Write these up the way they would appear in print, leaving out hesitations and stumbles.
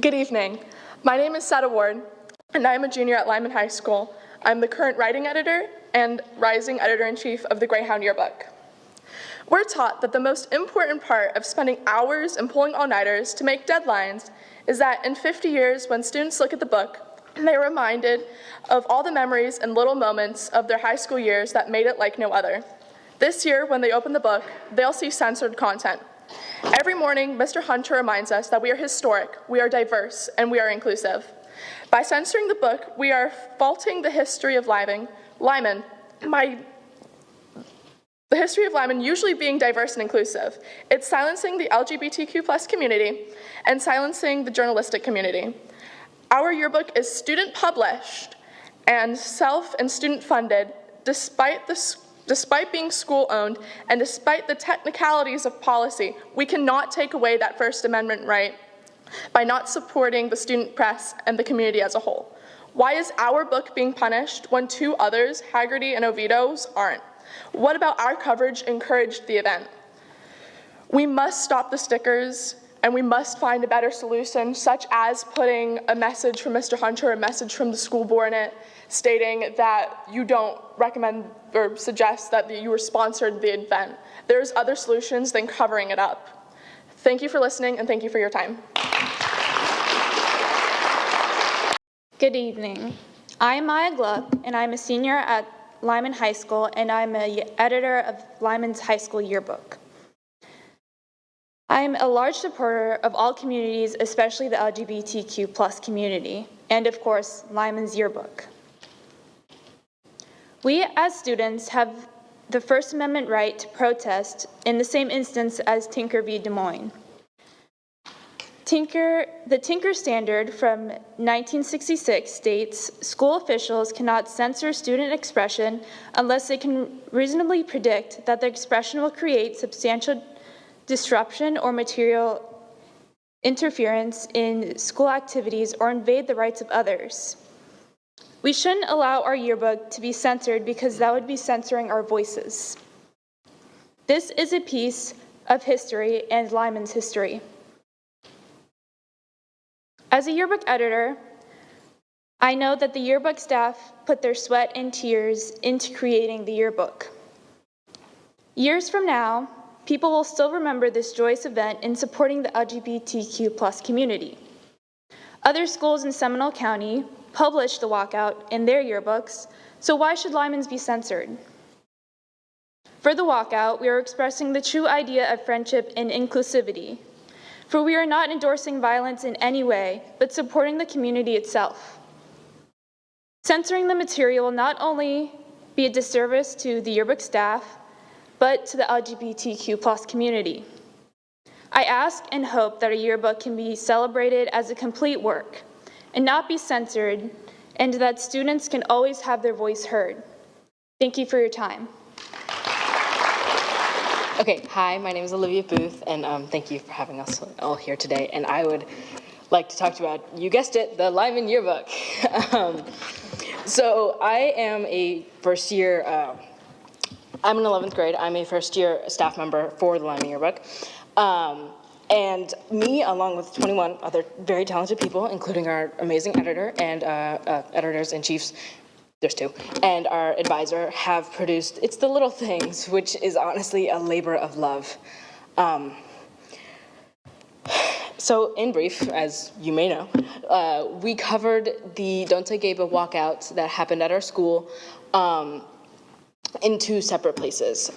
Good evening. My name is Seth Ward, and I am a junior at Lyman High School. I'm the current writing editor and rising editor-in-chief of the Greyhound Yearbook. We're taught that the most important part of spending hours and pulling all-nighters to make deadlines is that in 50 years, when students look at the book, they are reminded of all the memories and little moments of their high school years that made it like no other. This year, when they open the book, they'll see censored content. Every morning, Mr. Hunter reminds us that we are historic, we are diverse, and we are inclusive. By censoring the book, we are faulting the history of Lyman, the history of Lyman usually being diverse and inclusive. It's silencing the LGBTQ+ community and silencing the journalistic community. Our yearbook is student-published and student-funded, despite being school-owned, and despite the technicalities of policy. We cannot take away that First Amendment right by not supporting the student press and the community as a whole. Why is our book being punished when two others, Haggerty and Oviedo's, aren't? What about our coverage encouraged the event? We must stop the stickers, and we must find a better solution, such as putting a message from Mr. Hunter, a message from the school board in it, stating that you don't recommend or suggest that you were sponsored the event. There's other solutions than covering it up. Thank you for listening, and thank you for your time. Good evening. I'm Maya Gluck, and I'm a senior at Lyman High School, and I'm an editor of Lyman's High School Yearbook. I'm a large supporter of all communities, especially the LGBTQ+ community, and of course, Lyman's Yearbook. We, as students, have the First Amendment right to protest in the same instance as Tinker v. Des Moines. The Tinker Standard from 1966 states, school officials cannot censor student expression unless they can reasonably predict that the expression will create substantial disruption or material interference in school activities or invade the rights of others. We shouldn't allow our yearbook to be censored because that would be censoring our voices. This is a piece of history and Lyman's history. As a yearbook editor, I know that the yearbook staff put their sweat and tears into creating the yearbook. Years from now, people will still remember this joyous event in supporting the LGBTQ+ community. Other schools in Seminole County published the walkout in their yearbooks, so why should Lyman's be censored? For the walkout, we are expressing the true idea of friendship and inclusivity, for we are not endorsing violence in any way, but supporting the community itself. Censoring the material will not only be a disservice to the yearbook staff, but to the LGBTQ+ community. I ask and hope that a yearbook can be celebrated as a complete work and not be censored, and that students can always have their voice heard. Thank you for your time. Okay, hi, my name is Olivia Booth, and thank you for having us all here today. And I would like to talk to you about, you guessed it, the Lyman Yearbook. So I am a first year, I'm in 11th grade. I'm a first year staff member for the Lyman Yearbook. And me, along with 21 other very talented people, including our amazing editor and editors-in-chiefs, there's two, and our advisor, have produced It's the Little Things, which is honestly a labor of love. So in brief, as you may know, we covered the Don't Say Gay But walkout that happened at our school in two separate places.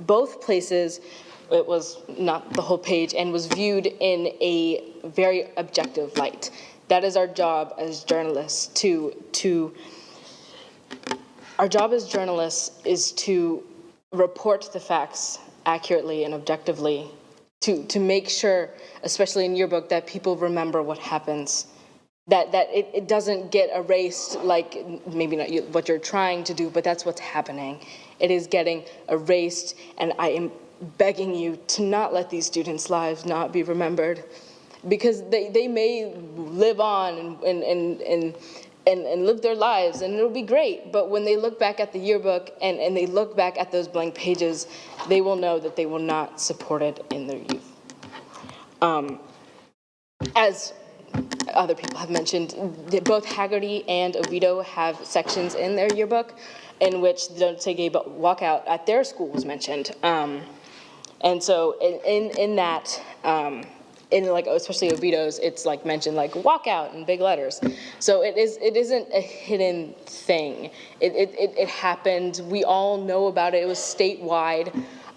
Both places, it was not the whole page, and was viewed in a very objective light. That is our job as journalists Our job as journalists is to report the facts accurately and objectively, to make sure, especially in Yearbook, that people remember what happens, that it doesn't get erased like maybe not what you're trying to do, but that's what's happening. It is getting erased, and I am begging you to not let these students' lives not be remembered, because they may live on and live their lives, and it'll be great. But when they look back at the yearbook and they look back at those blank pages, they will know that they will not support it in their youth. As other people have mentioned, both Haggerty and Oviedo have sections in their yearbook in which the Don't Say Gay walkout at their school was mentioned. And so in that, in like especially Oviedo's, it's like mentioned like walkout in big letters. So it isn't a hidden thing. It happened. We all know about it. It was statewide.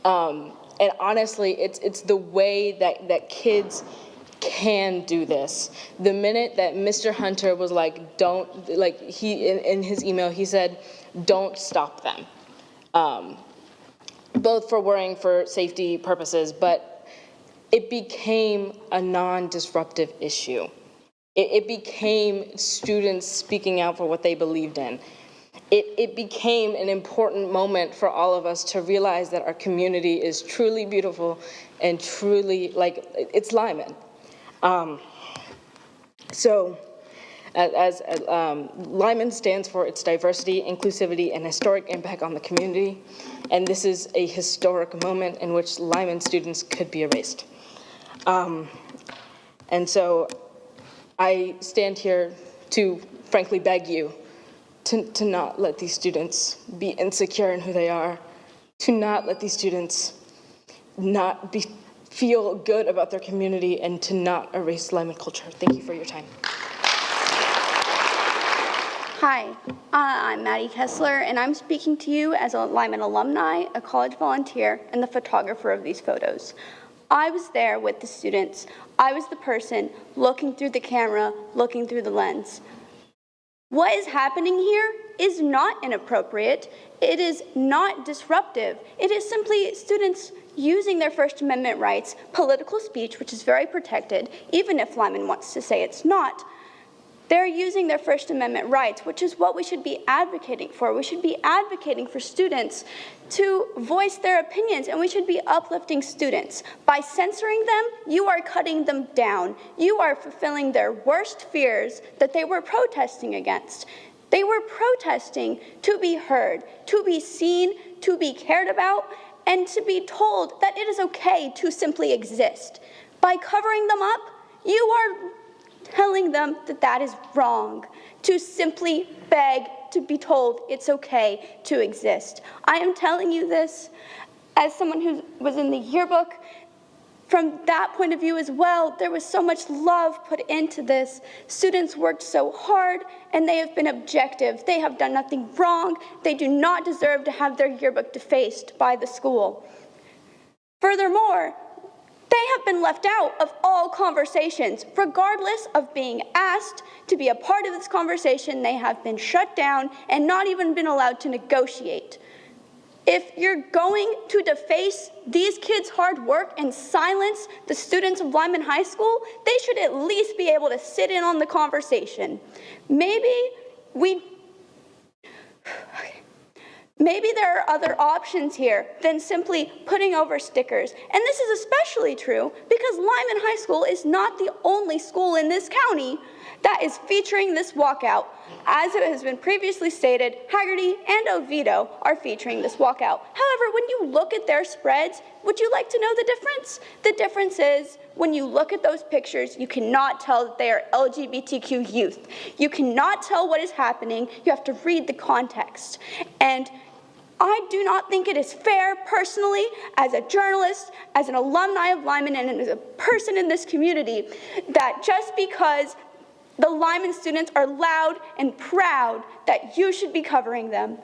And honestly, it's the way that kids can do this. The minute that Mr. Hunter was like, don't, like he, in his email, he said, don't stop them. Both for worrying for safety purposes, but it became a non-disruptive issue. It became students speaking out for what they believed in. It became an important moment for all of us to realize that our community is truly beautiful and truly, like, it's Lyman. Lyman stands for its diversity, inclusivity, and historic impact on the community, and this is a historic moment in which Lyman students could be erased. And so I stand here to frankly beg you to not let these students be insecure in who they are, to not let these students not feel good about their community, and to not erase Lyman culture. Thank you for your time. Hi, I'm Maddie Kessler, and I'm speaking to you as a Lyman alumni, a college volunteer, and the photographer of these photos. I was there with the students. I was the person looking through the camera, looking through the lens. What is happening here is not inappropriate. It is not disruptive. It is simply students using their First Amendment rights, political speech, which is very protected, even if Lyman wants to say it's not. They're using their First Amendment rights, which is what we should be advocating for. We should be advocating for students to voice their opinions, and we should be uplifting students. By censoring them, you are cutting them down. You are fulfilling their worst fears that they were protesting against. They were protesting to be heard, to be seen, to be cared about, and to be told that it is okay to simply exist. By covering them up, you are telling them that that is wrong, to simply beg to be told it's okay to exist. I am telling you this as someone who was in the yearbook. From that point of view as well, there was so much love put into this. Students worked so hard, and they have been objective. They have done nothing wrong. They do not deserve to have their yearbook defaced by the school. Furthermore, they have been left out of all conversations. Regardless of being asked to be a part of this conversation, they have been shut down and not even been allowed to negotiate. If you're going to deface these kids' hard work and silence the students of Lyman High School, they should at least be able to sit in on the conversation. Maybe there are other options here than simply putting over stickers. And this is especially true because Lyman High School is not the only school in this county that is featuring this walkout. As it has been previously stated, Haggerty and Oviedo are featuring this walkout. However, when you look at their spreads, would you like to know the difference? The difference is when you look at those pictures, you cannot tell that they are LGBTQ youth. You cannot tell what is happening. You have to read the context. And I do not think it is fair, personally, as a journalist, as an alumni of Lyman, and as a person in this community, that just because the Lyman students are loud and proud, that you should be covering them.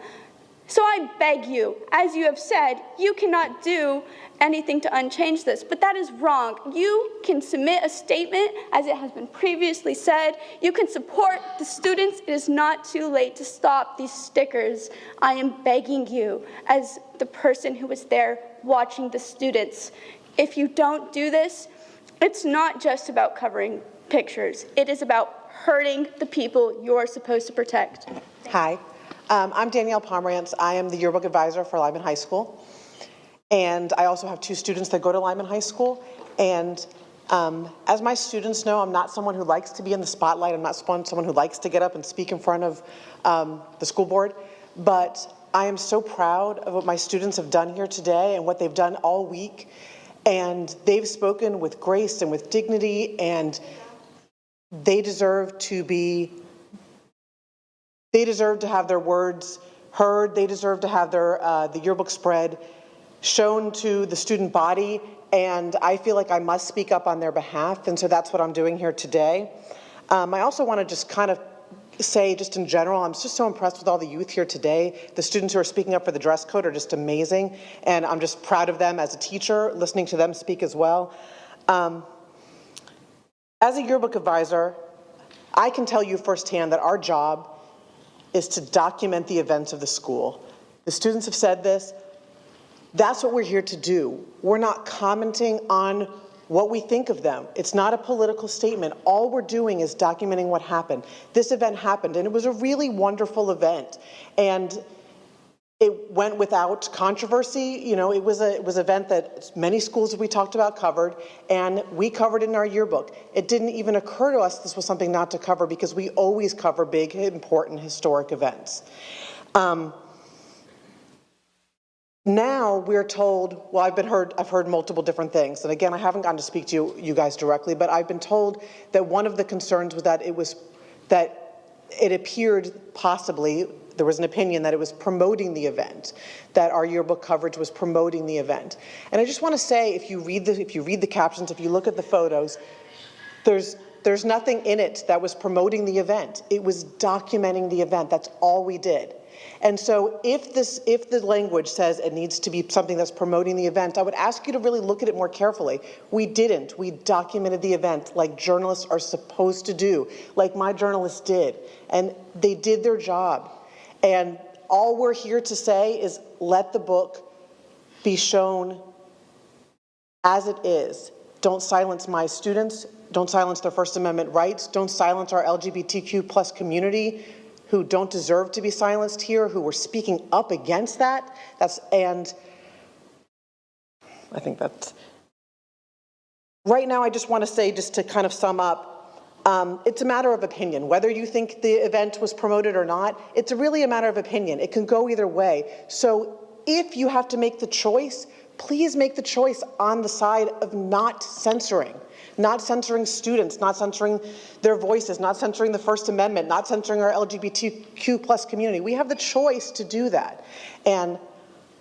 So I beg you, as you have said, you cannot do anything to unchange this, but that is wrong. You can submit a statement, as it has been previously said. You can support the students. It is not too late to stop these stickers. I am begging you, as the person who was there watching the students. If you don't do this, it's not just about covering pictures. It is about hurting the people you're supposed to protect. Hi, I'm Danielle Pomerance. I am the yearbook advisor for Lyman High School. And I also have 2 students that go to Lyman High School. And as my students know, I'm not someone who likes to be in the spotlight. I'm not someone who likes to get up and speak in front of the school board. But I am so proud of what my students have done here today and what they've done all week. And they've spoken with grace and with dignity, and they deserve to have their words heard. They deserve to have the yearbook spread shown to the student body, and I feel like I must speak up on their behalf, and so that's what I'm doing here today. I also want to just kind of say, just in general, I'm just so impressed with all the youth here today. The students who are speaking up for the dress code are just amazing, and I'm just proud of them as a teacher, listening to them speak as well. As a yearbook advisor, I can tell you firsthand that our job is to document the events of the school. The students have said this. That's what we're here to do. We're not commenting on what we think of them. It's not a political statement. All we're doing is documenting what happened. This event happened, and it was a really wonderful event. And it went without controversy. You know, it was an event that many schools that we talked about covered, and we covered it in our yearbook. It didn't even occur to us this was something not to cover, because we always cover big, important, historic events. Now we're told, well, I've heard multiple different things, and again, I haven't gotten to speak to you guys directly, but I've been told that one of the concerns was that it appeared possibly, there was an opinion that it was promoting the event, that our yearbook coverage was promoting the event. And I just want to say, if you read the captions, if you look at the photos, there's nothing in it that was promoting the event. It was documenting the event. That's all we did. And so if the language says it needs to be something that's promoting the event, I would ask you to really look at it more carefully. We didn't. We documented the event like journalists are supposed to do, like my journalists did. And they did their job. And all we're here to say is let the book be shown as it is. Don't silence my students. Don't silence their First Amendment rights. Don't silence our LGBTQ+ community, who don't deserve to be silenced here, who were speaking up against that. And I think that's, right now I just want to say, just to kind of sum up, it's a matter of opinion. Whether you think the event was promoted or not, it's really a matter of opinion. It can go either way. So if you have to make the choice, please make the choice on the side of not censoring students, not censoring their voices, not censoring the First Amendment, not censoring our LGBTQ+ community. We have the choice to do that. And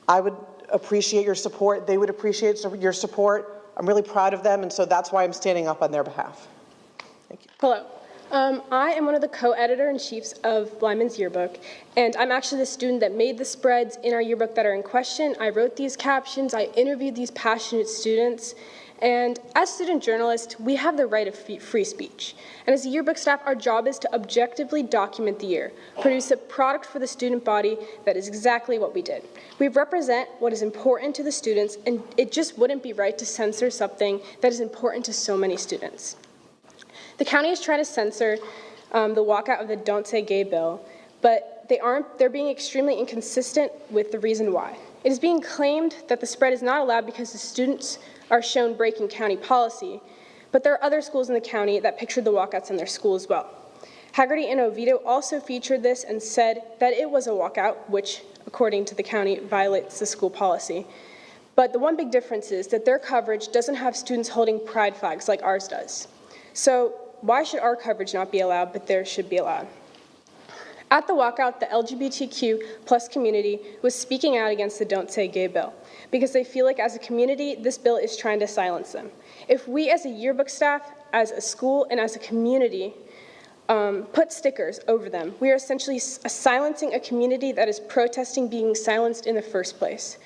I would appreciate your support. They would appreciate your support. I'm really proud of them, and so that's why I'm standing up on their behalf. Thank you. Hello. I am one of the co-editor-in-chiefs of Lyman's yearbook, and I'm actually the student that made the spreads in our yearbook that are in question. I wrote these captions, I interviewed these passionate students, and as student journalists, we have the right of free speech. And as a yearbook staff, our job is to objectively document the year, produce a product for the student body that is exactly what we did. We represent what is important to the students, and it just wouldn't be right to censor something that is important to so many students. The county is trying to censor the walkout of the Don't Say Gay bill, but they're being extremely inconsistent with the reason why. It is being claimed that the spread is not allowed because the students are shown breaking county policy, but there are other schools in the county that pictured the walkouts in their school as well. Hagerty and Oviedo also featured this and said that it was a walkout, which, according to the county, violates the school policy. But the one big difference is that their coverage doesn't have students holding pride flags like ours does. So why should our coverage not be allowed, but theirs should be allowed? At the walkout, the LGBTQ+ community was speaking out against the Don't Say Gay bill because they feel like as a community, this bill is trying to silence them. If we as a yearbook staff, as a school, and as a community put stickers over them, we are essentially silencing a community that is protesting being silenced in the first place.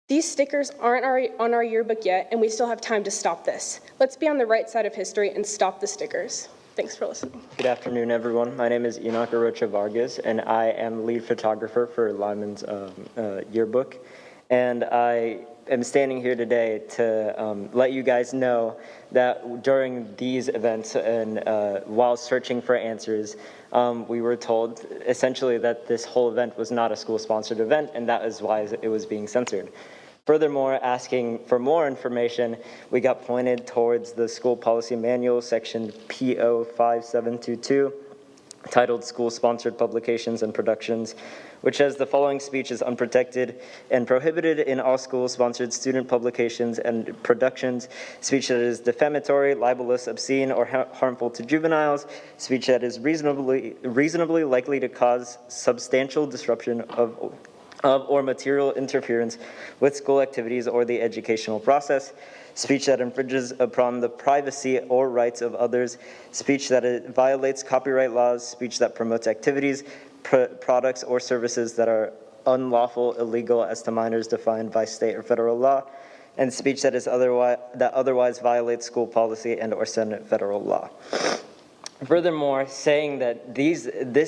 These stickers aren't on our yearbook yet, and we still have time to stop this. Let's be on the right side of history and stop the stickers. Thanks for listening. Good afternoon, everyone. My name is Enoch Arocha Vargas, and I am lead photographer for Lyman's yearbook. And I am standing here today to let you guys know that during these events and while searching for answers, we were told essentially that this whole event was not a school-sponsored event, and that is why it was being censored. Furthermore, asking for more information, we got pointed towards the school policy manual, section PO 5722, titled School-Sponsored Publications and Productions, which has the following speech is unprotected and prohibited in all school-sponsored student publications and productions, speech that is defamatory, libelous, obscene, or harmful to juveniles, speech that is reasonably likely to cause substantial disruption of or material interference with school activities or the educational process, speech that infringes upon the privacy or rights of others, speech that violates copyright laws, speech that promotes activities, products, or services that are unlawful, illegal as to minors defined by state or federal law, and speech that otherwise violates school policy and or Senate federal law. Furthermore, saying that this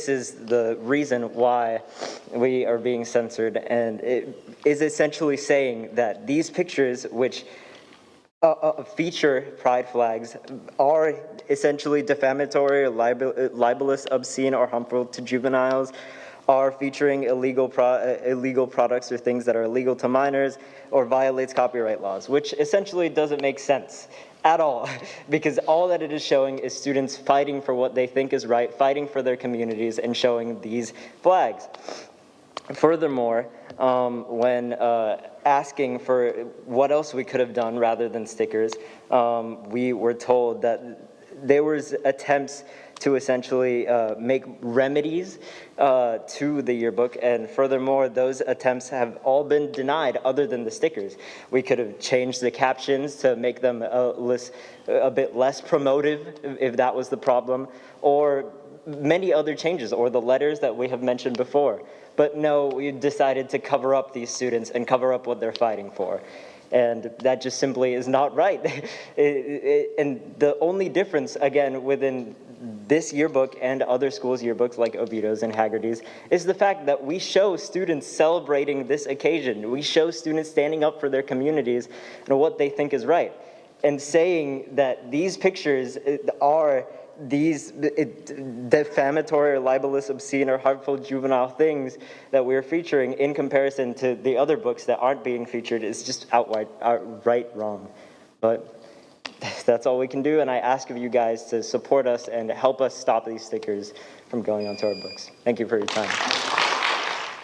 is the reason why we are being censored, and it is essentially saying that these pictures, which feature pride flags, are essentially defamatory, or libelous, obscene, or harmful to juveniles, are featuring illegal products or things that are illegal to minors, or violates copyright laws, which essentially doesn't make sense at all, because all that it is showing is students fighting for what they think is right, fighting for their communities, and showing these flags. Furthermore, when asking for what else we could have done rather than stickers, we were told that there was attempts to essentially make remedies to the yearbook, and furthermore, those attempts have all been denied other than the stickers. We could have changed the captions to make them a bit less promotive if that was the problem, or many other changes, or the letters that we have mentioned before. But no, we decided to cover up these students and cover up what they're fighting for. And that just simply is not right. And the only difference, again, within this yearbook and other schools' yearbooks like Oviedo's and Haggerty's is the fact that we show students celebrating this occasion. We show students standing up for their communities and what they think is right. And saying that these pictures are these defamatory or libelous, obscene, or harmful juvenile things that we're featuring in comparison to the other books that aren't being featured is just outright wrong. But that's all we can do, and I ask of you guys to support us and help us stop these stickers from going onto our books. Thank you for your time.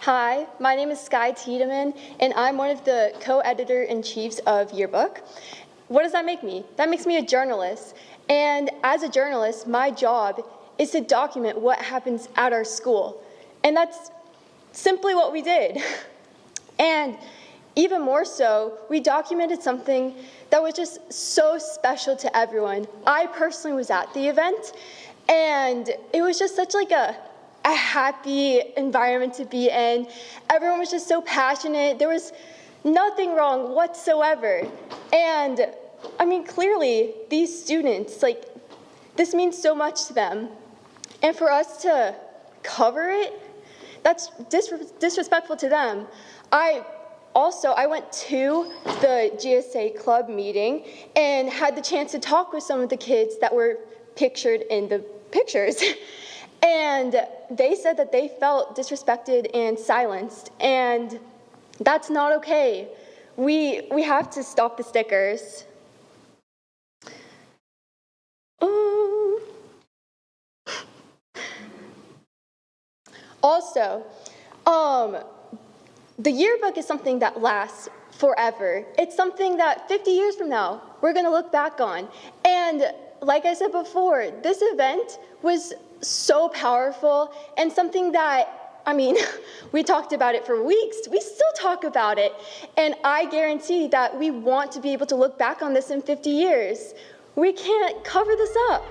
Hi, my name is Sky Tiedemann, and I'm one of the co-editor-in-chiefs of Yearbook. What does that make me? That makes me a journalist. And as a journalist, my job is to document what happens at our school. And that's simply what we did. And even more so, we documented something that was just so special to everyone. I personally was at the event, and it was just such like a happy environment to be in. Everyone was just so passionate. There was nothing wrong whatsoever. And I mean, clearly, these students, like, this means so much to them. And for us to cover it, that's disrespectful to them. I went to the GSA club meeting and had the chance to talk with some of the kids that were pictured in the pictures. And they said that they felt disrespected and silenced, and that's not okay. We have to stop the stickers. Also, the yearbook is something that lasts forever. It's something that 50 years from now, we're gonna look back on. And like I said before, this event was so powerful and something that, I mean, we talked about it for weeks. We still talk about it. And I guarantee that we want to be able to look back on this in 50 years. We can't cover this up.